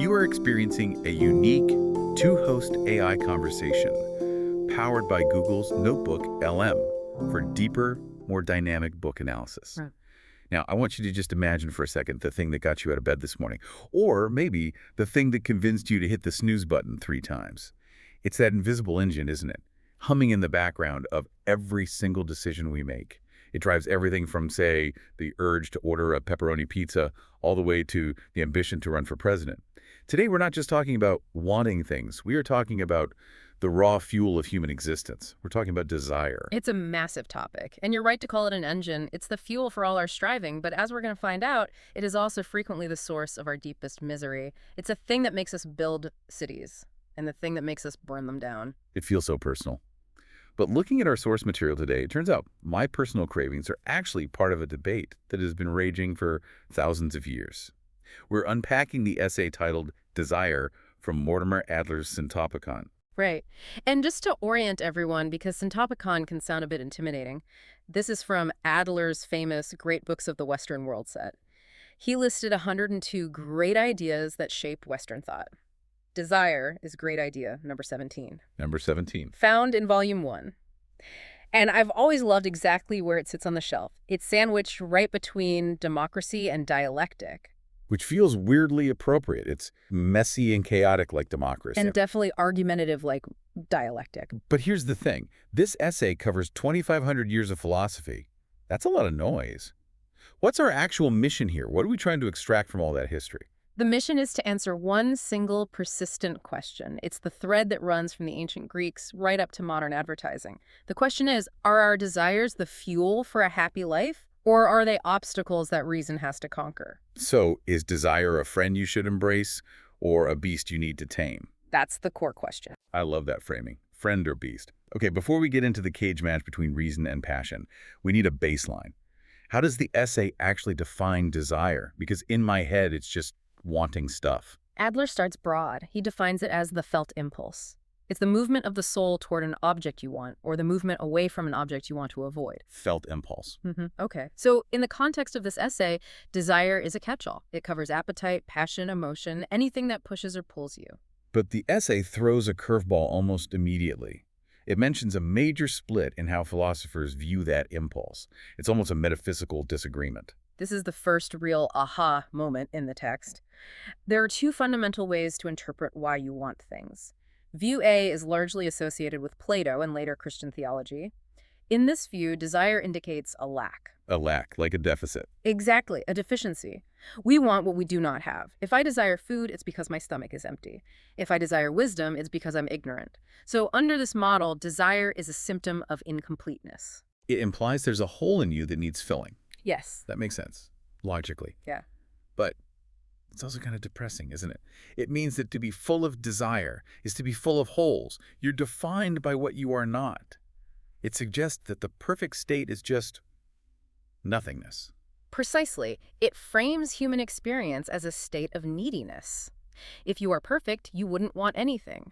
You are experiencing a unique two-host AI conversation powered by Google's Notebook LM for deeper, more dynamic book analysis. Right. Now, I want you to just imagine for a second the thing that got you out of bed this morning, or maybe the thing that convinced you to hit the snooze button 3 times. It's that invisible engine, isn't it? Humming in the background of every single decision we make. It drives everything from, say, the urge to order a pepperoni pizza all the way to the ambition to run for president. Today, we're not just talking about wanting things. We are talking about the raw fuel of human existence. We're talking about desire. It's a massive topic, and you're right to call it an engine. It's the fuel for all our striving, but as we're going to find out, it is also frequently the source of our deepest misery. It's a thing that makes us build cities, and the thing that makes us burn them down. It feels so personal. But looking at our source material today, it turns out my personal cravings are actually part of a debate that has been raging for thousands of years. We're unpacking the essay titled Desire from Mortimer Adler's Syntopicon. Right. And just to orient everyone, because Syntopicon can sound a bit intimidating, this is from Adler's famous Great Books of the Western World set. He listed 102 great ideas that shaped Western thought. Desire is great idea, number 17. Number 17. Found in volume 1. And I've always loved exactly where it sits on the shelf. It's sandwiched right between democracy and dialectic. Which feels weirdly appropriate. It's messy and chaotic like democracy. And definitely argumentative like dialectic. But here's the thing. This essay covers 2,500 years of philosophy. That's a lot of noise. What's our actual mission here? What are we trying to extract from all that history? The mission is to answer one single persistent question. It's the thread that runs from the ancient Greeks right up to modern advertising. The question is, are our desires the fuel for a happy life, or are they obstacles that reason has to conquer? So, is desire a friend you should embrace, or a beast you need to tame? That's the core question. I love that framing. Friend or beast. Okay, before we get into the cage match between reason and passion, we need a baseline. How does the essay actually define desire? Because in my head, it's just wanting stuff. Adler starts broad. He defines it as the felt impulse. It's the movement of the soul toward an object you want, or the movement away from an object you want to avoid. Felt impulse. Okay. So in the context of this essay, desire is a catch-all. It covers appetite, passion, emotion, anything that pushes or pulls you. But the essay throws a curveball almost immediately. It mentions a major split in how philosophers view that impulse. It's almost a metaphysical disagreement. This is the first real aha moment in the text. There are 2 fundamental ways to interpret why you want things. View A is largely associated with Plato and later Christian theology. In this view, desire indicates a lack. A lack, like a deficit. Exactly, a deficiency. We want what we do not have. If I desire food, it's because my stomach is empty. If I desire wisdom, it's because I'm ignorant. So under this model, desire is a symptom of incompleteness. It implies there's a hole in you that needs filling. Yes. That makes sense, logically. Yeah. But it's also kind of depressing, isn't it? It means that to be full of desire is to be full of holes. You're defined by what you are not. It suggests that the perfect state is just nothingness. Precisely. It frames human experience as a state of neediness. If you are perfect, you wouldn't want anything.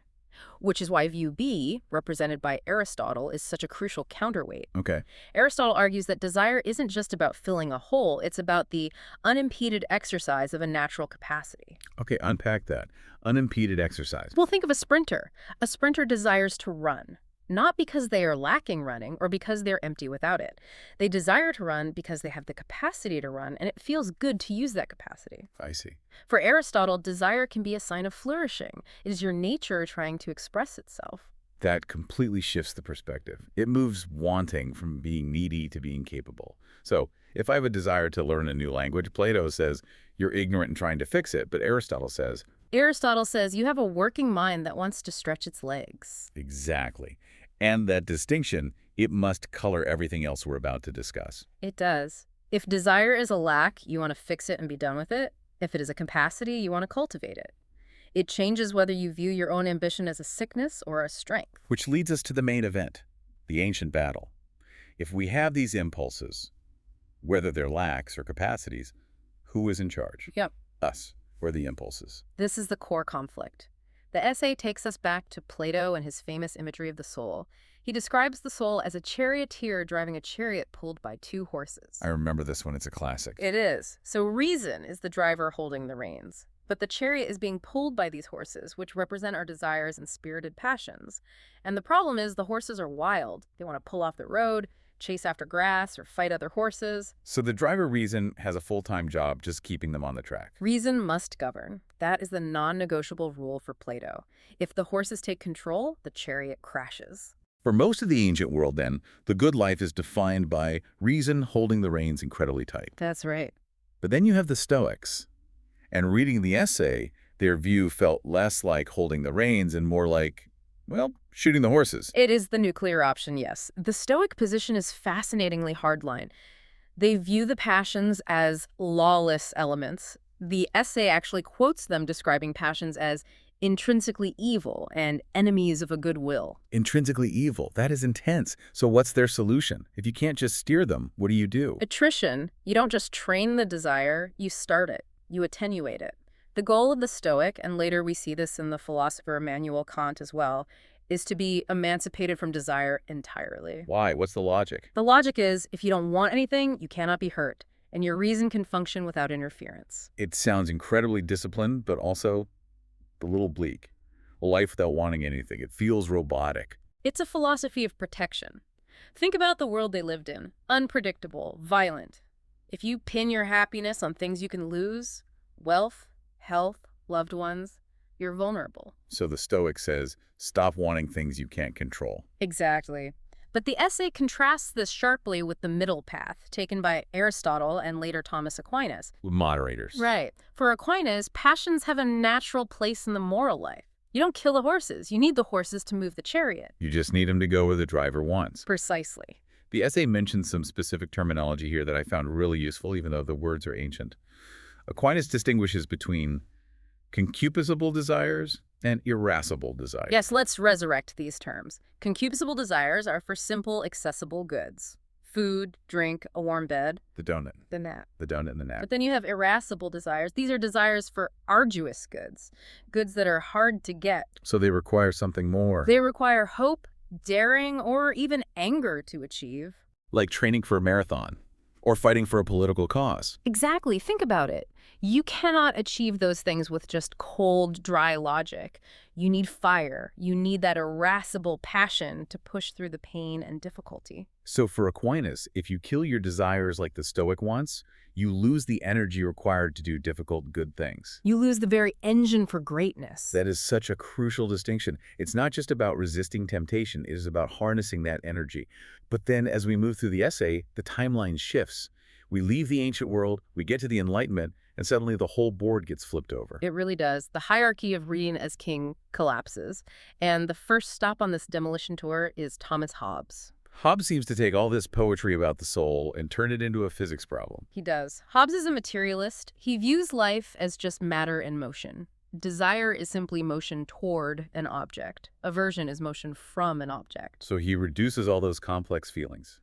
Which is why view B, represented by Aristotle, is such a crucial counterweight. Okay. Aristotle argues that desire isn't just about filling a hole, it's about the unimpeded exercise of a natural capacity. Okay, unpack that. Unimpeded exercise. Well, think of a sprinter. A sprinter desires to run, not because they are lacking running or because they're empty without it. They desire to run because they have the capacity to run, and it feels good to use that capacity. I see. For Aristotle, desire can be a sign of flourishing. It is your nature trying to express itself. That completely shifts the perspective. It moves wanting from being needy to being capable. So, if I have a desire to learn a new language, Plato says, you're ignorant and trying to fix it, but Aristotle says you have a working mind that wants to stretch its legs. Exactly. And that distinction, it must color everything else we're about to discuss. It does. If desire is a lack, you want to fix it and be done with it. If it is a capacity, you want to cultivate it. It changes whether you view your own ambition as a sickness or a strength. Which leads us to the main event, the ancient battle. If we have these impulses, whether they're lacks or capacities, who is in charge? Yep. Us, or the impulses. This is the core conflict. The essay takes us back to Plato and his famous imagery of the soul. He describes the soul as a charioteer driving a chariot pulled by 2 horses. I remember this one. It's a classic. It is. So reason is the driver holding the reins. But the chariot is being pulled by these horses, which represent our desires and spirited passions. And the problem is the horses are wild. They want to pull off the road, chase after grass, or fight other horses. So the driver reason has a full-time job just keeping them on the track. Reason must govern. That is the non-negotiable rule for Plato. If the horses take control, the chariot crashes. For most of the ancient world, then, the good life is defined by reason holding the reins incredibly tight. That's right. But then you have the Stoics. And reading the essay, their view felt less like holding the reins and more like, well, shooting the horses. It is the nuclear option, yes. The Stoic position is fascinatingly hardline. They view the passions as lawless elements. The essay actually quotes them describing passions as intrinsically evil and enemies of a good will. Intrinsically evil. That is intense. So what's their solution? If you can't just steer them, what do you do? Attrition. You don't just train the desire, you start it. You attenuate it. The goal of the Stoic, and later we see this in the philosopher Immanuel Kant as well, is to be emancipated from desire entirely. Why? What's the logic? The logic is, if you don't want anything, you cannot be hurt, and your reason can function without interference. It sounds incredibly disciplined, but also a little bleak. A life without wanting anything. It feels robotic. It's a philosophy of protection. Think about the world they lived in. Unpredictable, violent. If you pin your happiness on things you can lose, wealth, health, loved ones, you're vulnerable. So the Stoic says, stop wanting things you can't control. Exactly. But the essay contrasts this sharply with the middle path, taken by Aristotle and later Thomas Aquinas. Moderators. Right. For Aquinas, passions have a natural place in the moral life. You don't kill the horses. You need the horses to move the chariot. You just need them to go where the driver wants. Precisely. The essay mentions some specific terminology here that I found really useful, even though the words are ancient. Aquinas distinguishes between concupiscible desires and irascible desires. Yes, let's resurrect these terms. Concupiscible desires are for simple, accessible goods. Food, drink, a warm bed. The donut. The nap. The donut and the nap. But then you have irascible desires. These are desires for arduous goods, goods that are hard to get. So they require something more. They require hope, daring, or even anger to achieve. Like training for a marathon or fighting for a political cause. Exactly. Think about it. You cannot achieve those things with just cold, dry logic. You need fire. You need that irascible passion to push through the pain and difficulty. So for Aquinas, if you kill your desires like the Stoic wants, you lose the energy required to do difficult good things. You lose the very engine for greatness. That is such a crucial distinction. It's not just about resisting temptation, it is about harnessing that energy. But then as we move through the essay, the timeline shifts. We leave the ancient world, we get to the Enlightenment, and suddenly the whole board gets flipped over. It really does. The hierarchy of reign as king collapses, and the first stop on this demolition tour is Thomas Hobbes. Hobbes seems to take all this poetry about the soul and turn it into a physics problem. He does. Hobbes is a materialist. He views life as just matter in motion. Desire is simply motion toward an object. Aversion is motion from an object. So he reduces all those complex feelings.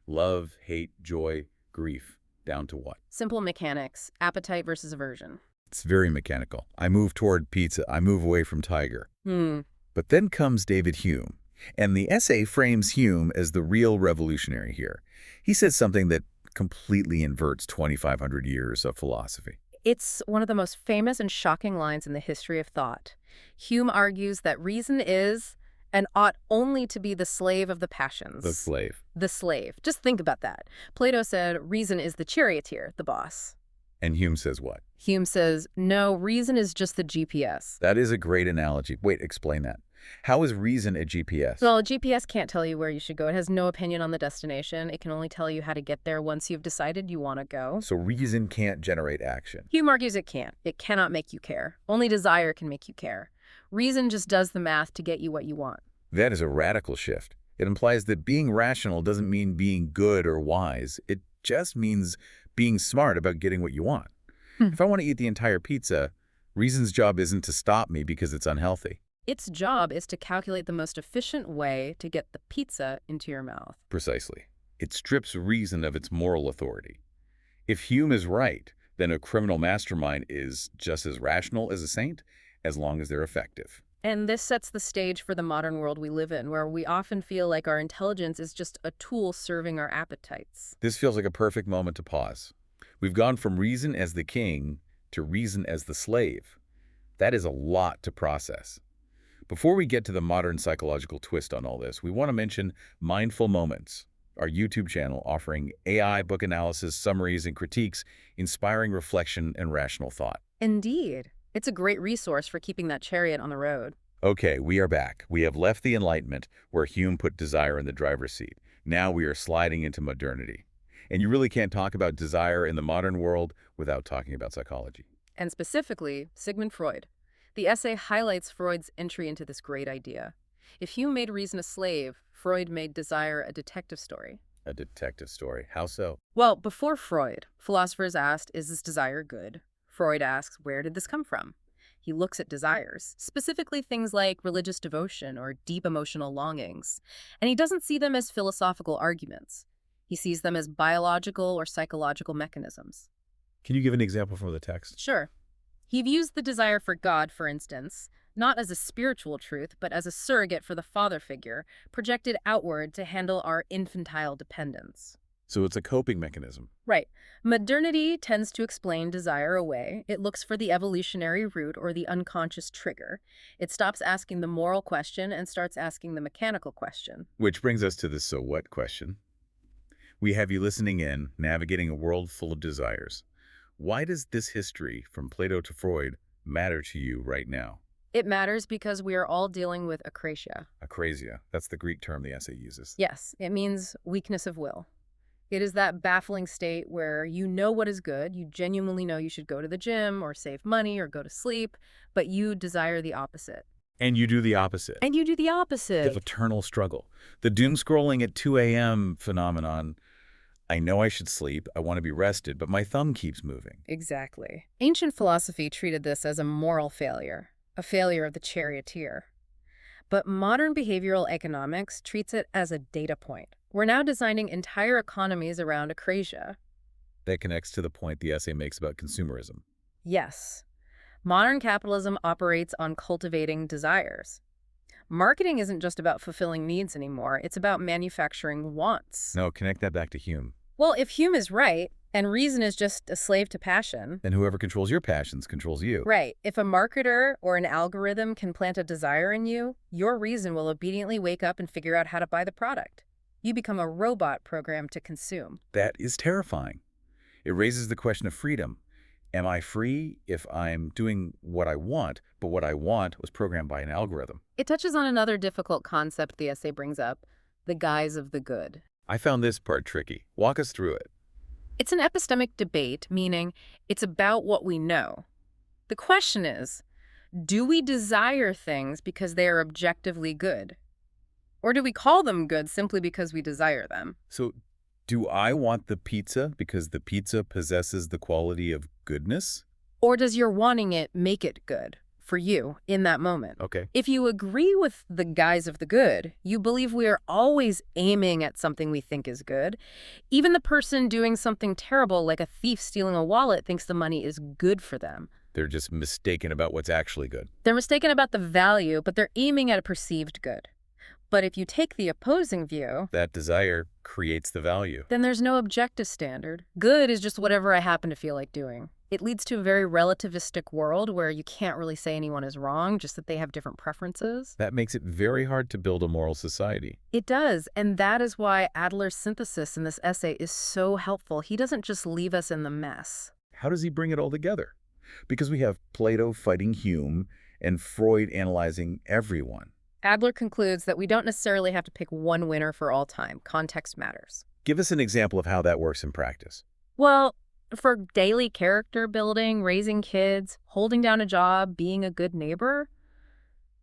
Love, hate, joy, grief. Down to what? Simple mechanics, appetite versus aversion. It's very mechanical. I move toward pizza. I move away from tiger. But then comes David Hume. And the essay frames Hume as the real revolutionary here. He says something that completely inverts 2,500 years of philosophy. It's one of the most famous and shocking lines in the history of thought. Hume argues that reason is and ought only to be the slave of the passions. The slave. The slave. Just think about that. Plato said reason is the charioteer, the boss. And Hume says what? Hume says, no, reason is just the GPS. That is a great analogy. Wait, explain that. How is reason a GPS? Well, a GPS can't tell you where you should go. It has no opinion on the destination. It can only tell you how to get there once you've decided you want to go. So reason can't generate action. Hume argues it can't. It cannot make you care. Only desire can make you care. Reason just does the math to get you what you want. That is a radical shift. It implies that being rational doesn't mean being good or wise. It just means being smart about getting what you want. If I want to eat the entire pizza, reason's job isn't to stop me because it's unhealthy. Its job is to calculate the most efficient way to get the pizza into your mouth. Precisely. It strips reason of its moral authority. If Hume is right, then a criminal mastermind is just as rational as a saint, as long as they're effective. And this sets the stage for the modern world we live in, where we often feel like our intelligence is just a tool serving our appetites. This feels like a perfect moment to pause. We've gone from reason as the king to reason as the slave. That is a lot to process. Before we get to the modern psychological twist on all this, we want to mention Mindful Moments, our YouTube channel offering AI book analysis, summaries, and critiques, inspiring reflection and rational thought. Indeed. It's a great resource for keeping that chariot on the road. Okay, we are back. We have left the Enlightenment, where Hume put desire in the driver's seat. Now we are sliding into modernity. And you really can't talk about desire in the modern world without talking about psychology. And specifically, Sigmund Freud. The essay highlights Freud's entry into this great idea. If Hume made reason a slave, Freud made desire a detective story. A detective story. How so? Well, before Freud, philosophers asked, is this desire good? Freud asks, where did this come from? He looks at desires, specifically things like religious devotion or deep emotional longings, and he doesn't see them as philosophical arguments. He sees them as biological or psychological mechanisms. Can you give an example from the text? Sure. He views the desire for God, for instance, not as a spiritual truth, but as a surrogate for the father figure, projected outward to handle our infantile dependence. So it's a coping mechanism. Right. Modernity tends to explain desire away. It looks for the evolutionary root or the unconscious trigger. It stops asking the moral question and starts asking the mechanical question. Which brings us to the so what question. We have you listening in, navigating a world full of desires. Why does this history, from Plato to Freud, matter to you right now? It matters because we are all dealing with akrasia. Akrasia, that's the Greek term the essay uses. Yes, it means weakness of will. It is that baffling state where you know what is good, you genuinely know you should go to the gym or save money or go to sleep, but you desire the opposite. And you do the opposite. And you do the opposite. The eternal struggle. The doom scrolling at 2 a.m. phenomenon. I know I should sleep, I want to be rested, but my thumb keeps moving. Exactly. Ancient philosophy treated this as a moral failure, a failure of the charioteer. But modern behavioral economics treats it as a data point. We're now designing entire economies around akrasia. That connects to the point the essay makes about consumerism. Yes. Modern capitalism operates on cultivating desires. Marketing isn't just about fulfilling needs anymore, it's about manufacturing wants. No, connect that back to Hume. Well, if Hume is right, and reason is just a slave to passion. Then whoever controls your passions controls you. Right. If a marketer or an algorithm can plant a desire in you, your reason will obediently wake up and figure out how to buy the product. You become a robot programmed to consume. That is terrifying. It raises the question of freedom. Am I free if I'm doing what I want, but what I want was programmed by an algorithm? It touches on another difficult concept the essay brings up, the guise of the good. I found this part tricky. Walk us through it. It's an epistemic debate, meaning it's about what we know. The question is, do we desire things because they are objectively good? Or do we call them good simply because we desire them? So, do I want the pizza because the pizza possesses the quality of goodness? Or does your wanting it make it good for you in that moment? Okay. If you agree with the guise of the good, you believe we are always aiming at something we think is good. Even the person doing something terrible, like a thief stealing a wallet, thinks the money is good for them. They're just mistaken about what's actually good. They're mistaken about the value, but they're aiming at a perceived good. But if you take the opposing view, That desire creates the value. then there's no objective standard. Good is just whatever I happen to feel like doing. It leads to a very relativistic world where you can't really say anyone is wrong, just that they have different preferences. That makes it very hard to build a moral society. It does, and that is why Adler's synthesis in this essay is so helpful. He doesn't just leave us in the mess. How does he bring it all together? Because we have Plato fighting Hume and Freud analyzing everyone. Adler concludes that we don't necessarily have to pick one winner for all time. Context matters. Give us an example of how that works in practice. Well, for daily character building, raising kids, holding down a job, being a good neighbor,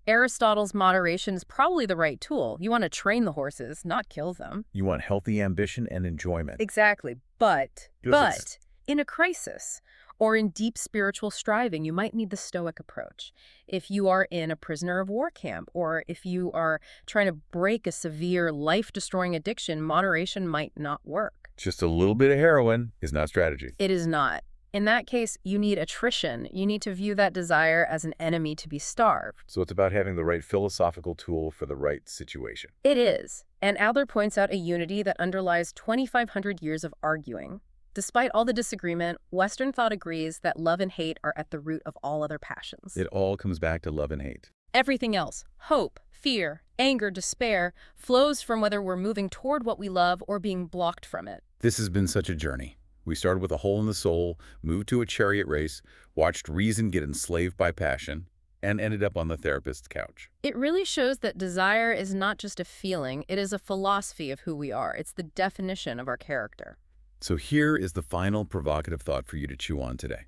Aristotle's moderation is probably the right tool. You want to train the horses, not kill them. You want healthy ambition and enjoyment. Exactly. But Yes. in a crisis or in deep spiritual striving, you might need the Stoic approach. If you are in a prisoner of war camp, or if you are trying to break a severe life-destroying addiction, moderation might not work. Just a little bit of heroin is not strategy. It is not. In that case, you need attrition. You need to view that desire as an enemy to be starved. So it's about having the right philosophical tool for the right situation. It is. And Adler points out a unity that underlies 2,500 years of arguing. Despite all the disagreement, Western thought agrees that love and hate are at the root of all other passions. It all comes back to love and hate. Everything else, hope, fear, anger, despair, flows from whether we're moving toward what we love or being blocked from it. This has been such a journey. We started with a hole in the soul, moved to a chariot race, watched reason get enslaved by passion, and ended up on the therapist's couch. It really shows that desire is not just a feeling, it is a philosophy of who we are. It's the definition of our character. So here is the final provocative thought for you to chew on today.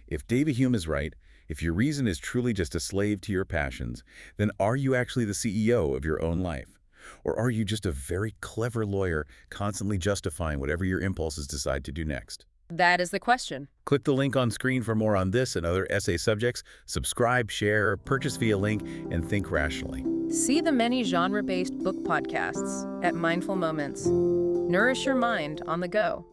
If David Hume is right, if your reason is truly just a slave to your passions, then are you actually the CEO of your own life? Or are you just a very clever lawyer constantly justifying whatever your impulses decide to do next? That is the question. Click the link on screen for more on this and other essay subjects. Subscribe, share, purchase via link, and think rationally. See the many genre-based book podcasts at Mindful Moments. Nourish your mind on the go.